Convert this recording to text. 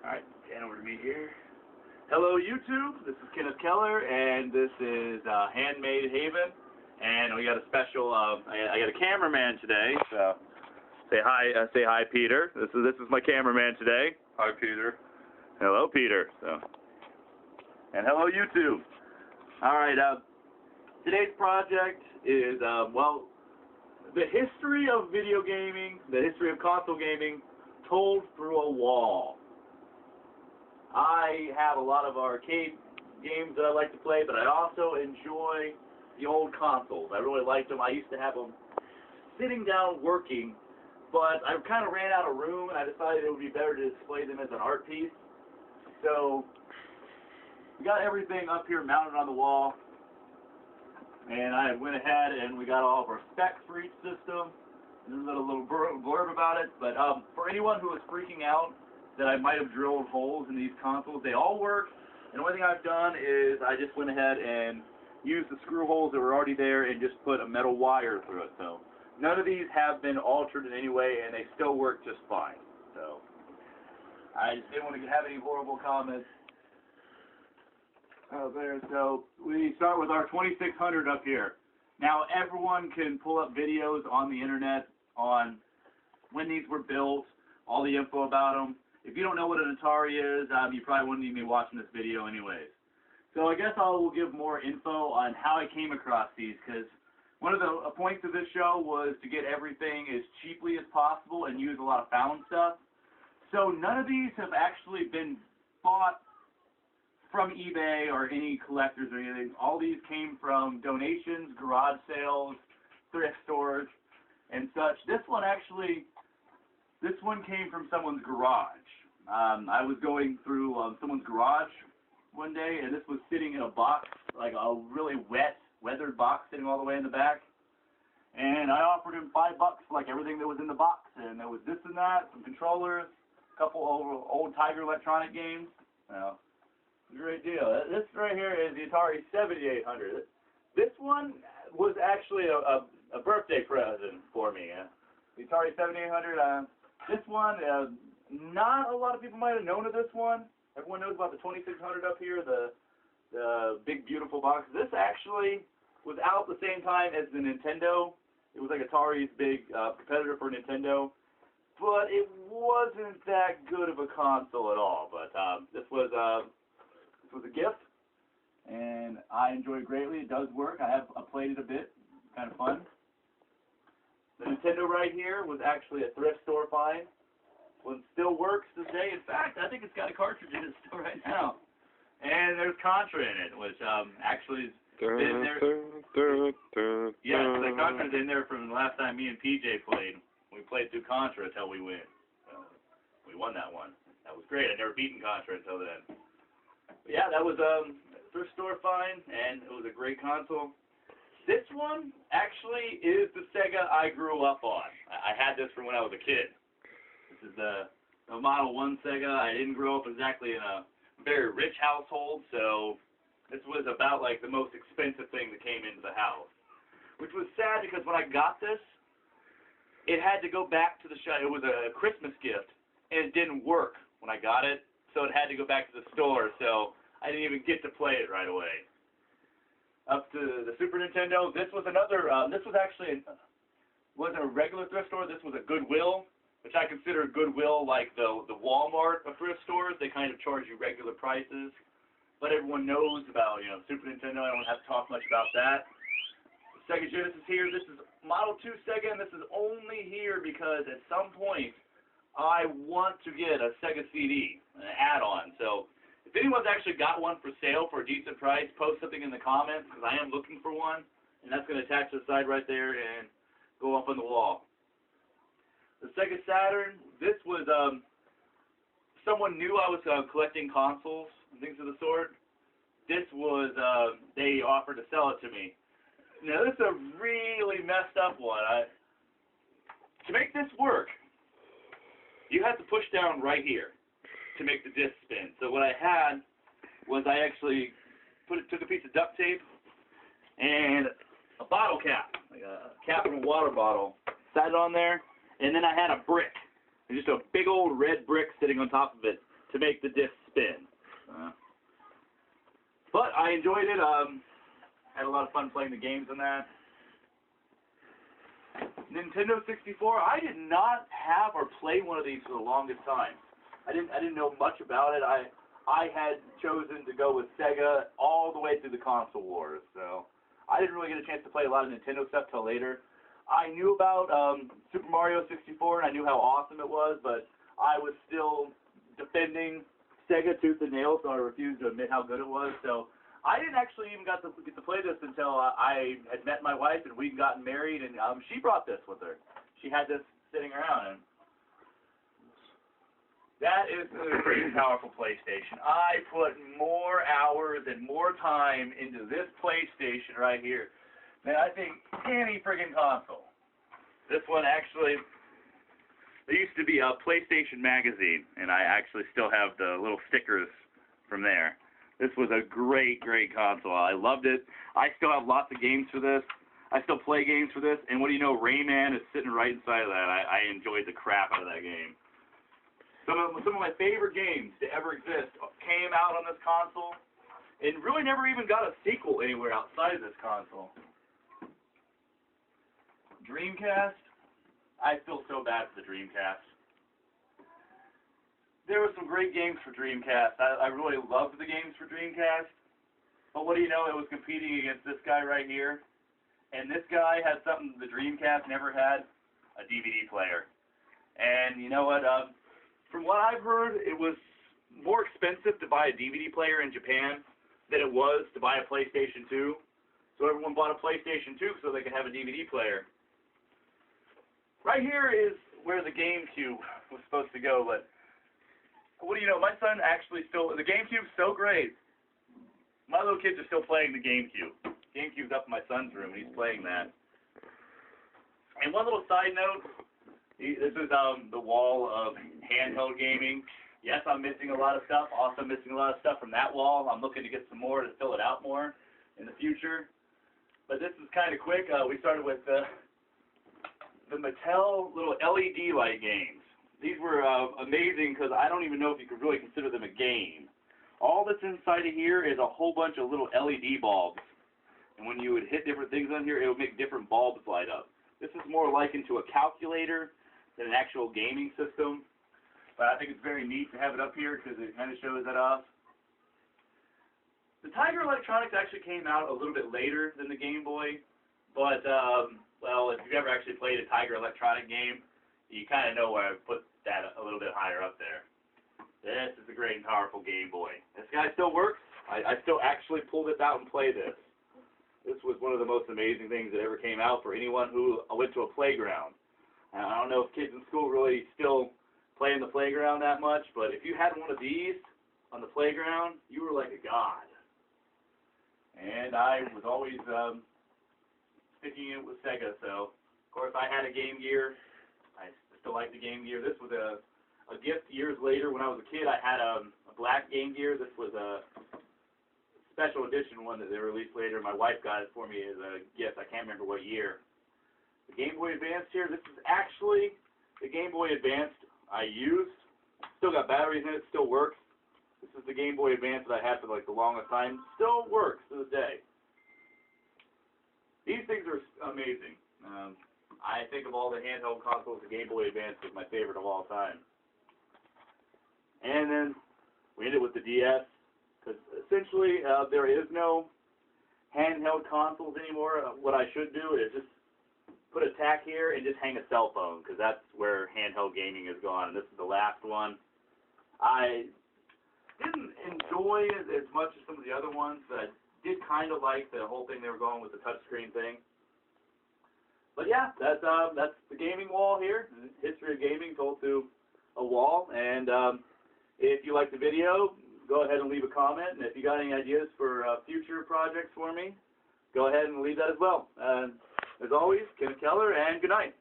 Alright, stand over to me here. Hello YouTube, this is Kenneth Keller, and this is HandMade Haven, and we got a special, I got a cameraman today, so say hi Peter. This is my cameraman today. Hi, Peter. Hello Peter. And hello YouTube. Alright, today's project is, well, the history of video gaming, the history of console gaming, told through a wall. I have a lot of arcade games that I like to play, but I also enjoy the old consoles. I really liked them. I used to have them sitting down working, but I kind of ran out of room, and I decided it would be better to display them as an art piece. So we got everything up here mounted on the wall, and I went ahead and we got all of our specs for each system. There's a little blurb about it, but for anyone who is freaking out that I might have drilled holes in these consoles, they all work, and the only thing I've done is I just went ahead and used the screw holes that were already there and just put a metal wire through it. So none of these have been altered in any way, and they still work just fine. So I just didn't want to have any horrible comments out there. So we start with our 2600 up here. Now everyone can pull up videos on the internet on when these were built, all the info about them. If you don't know what an Atari is, you probably wouldn't even be watching this video anyways. So I guess I will give more info on how I came across these, because one of the points of this show was to get everything as cheaply as possible and use a lot of found stuff. So none of these have actually been bought from eBay or any collectors or anything. All these came from donations, garage sales, thrift stores, and such. This one came from someone's garage. I was going through someone's garage one day, and this was sitting in a box, like a really weathered box sitting all the way in the back. And I offered him $5 for like everything that was in the box. And there was this and that, some controllers, a couple old Tiger Electronic games. Great deal. This right here is the Atari 7800. This one was actually a birthday present for me. The Atari 7800. This one, not a lot of people might have known of this one. Everyone knows about the 2600 up here, the big beautiful box. This actually was out the same time as the Nintendo. It was like Atari's big competitor for Nintendo, but it wasn't that good of a console at all. But this was a gift, and I enjoy it greatly. It does work. I played it a bit. It's kind of fun. The Nintendo right here was actually a thrift store find. One still works today. In fact, I think it's got a cartridge in it still right now. And there's Contra in it, which actually has been there. Yes, the cartridge is in there from the last time me and PJ played. We played through Contra until we win. So we won that one. That was great. I'd never beaten Contra until then. But yeah, that was a thrift store find, and it was a great console. This one actually is the Sega I grew up on. I had this from when I was a kid. This is the Model 1 Sega. I didn't grow up exactly in a very rich household, so this was about like the most expensive thing that came into the house. Which was sad because when I got this, it had to go back to the shop. It was a Christmas gift, and it didn't work when I got it, so it had to go back to the store, so I didn't even get to play it right away. Up to the Super Nintendo, this was another, this was actually, wasn't a regular thrift store, this was a Goodwill, which I consider Goodwill like the Walmart of thrift stores. They kind of charge you regular prices, but everyone knows about, Super Nintendo. I don't have to talk much about that. The Sega Genesis here, this is Model 2 Sega, and this is only here because at some point I want to get a Sega CD, an add-on. So if anyone's actually got one for sale for a decent price, post something in the comments, because I am looking for one, and that's going to attach to the side right there and go up on the wall. The Sega Saturn, this was, someone knew I was collecting consoles and things of the sort. This was, they offered to sell it to me. Now, this is a really messed up one. To make this work, you have to push down right here to make the disc spin. So what I had was I actually took a piece of duct tape and a bottle cap, like a cap of a water bottle, sat it on there, and then I had a brick, just a big old red brick sitting on top of it to make the disc spin. But I enjoyed it. Had a lot of fun playing the games on that. Nintendo 64, I did not have or play one of these for the longest time. I didn't know much about it. I had chosen to go with Sega all the way through the console wars, so I didn't really get a chance to play a lot of Nintendo stuff till later. I knew about Super Mario 64 and I knew how awesome it was, but I was still defending Sega tooth and nail, so I refused to admit how good it was. So I didn't actually even get to play this until I had met my wife and we'd gotten married, and she brought this with her. She had this sitting around, and that is a pretty powerful PlayStation. I put more hours and more time into this PlayStation right here than I think any friggin' console. This one actually, there used to be a PlayStation magazine, and I actually still have the little stickers from there. This was a great, great console. I loved it. I still have lots of games for this. I still play games for this, and what do you know, Rayman is sitting right inside of that. I enjoyed the crap out of that game. Some of my favorite games to ever exist came out on this console, and really never even got a sequel anywhere outside of this console. Dreamcast, I feel so bad for the Dreamcast. There were some great games for Dreamcast. I really loved the games for Dreamcast, but what do you know, it was competing against this guy right here, and this guy had something the Dreamcast never had, a DVD player. And you know what, from what I've heard, it was more expensive to buy a DVD player in Japan than it was to buy a PlayStation 2. So everyone bought a PlayStation 2 so they could have a DVD player. Right here is where the GameCube was supposed to go, but what do you know, my son actually still, the GameCube's so great. My little kids are still playing the GameCube. GameCube's up in my son's room, and he's playing that. And one little side note, this is the wall of handheld gaming. Yes, I'm missing a lot of stuff. Also missing a lot of stuff from that wall. I'm looking to get some more to fill it out more in the future. But this is kind of quick. We started with the Mattel little LED light games. These were amazing because I don't even know if you could really consider them a game. All that's inside of here is a whole bunch of little LED bulbs. And when you would hit different things on here, it would make different bulbs light up. This is more likened to a calculator than an actual gaming system. But I think it's very neat to have it up here because it kind of shows that off. The Tiger Electronics actually came out a little bit later than the Game Boy. But, well, if you've ever actually played a Tiger Electronic game, you kind of know where I put that a little bit higher up there. This is a great and powerful Game Boy. This guy still works. I still actually pull this out and play this. This was one of the most amazing things that ever came out for anyone who went to a playground. And I don't know if kids in school really still play in the playground that much, but if you had one of these on the playground, you were like a god. And I was always sticking in with Sega, so of course I had a Game Gear. I still like the Game Gear. This was a gift years later. When I was a kid, I had a black Game Gear. This was a special edition one that they released later. My wife got it for me as a gift. I can't remember what year. The Game Boy Advance here, this is actually the Game Boy Advance I used. Still got batteries in it, still works. This is the Game Boy Advance that I had for like the longest time. Still works to this day. These things are amazing. I think of all the handheld consoles, the Game Boy Advance is my favorite of all time. And then we ended with the DS, because essentially there is no handheld consoles anymore. What I should do is just put a tack here and just hang a cell phone, because that's where handheld gaming has gone. And this is the last one. I didn't enjoy it as much as some of the other ones, but I did kind of like the whole thing they were going with the touchscreen thing. But yeah, that's the gaming wall here. History of gaming told through a wall. And if you like the video, go ahead and leave a comment. And if you got any ideas for future projects for me, go ahead and leave that as well. As always, Kenneth Keller, and good night.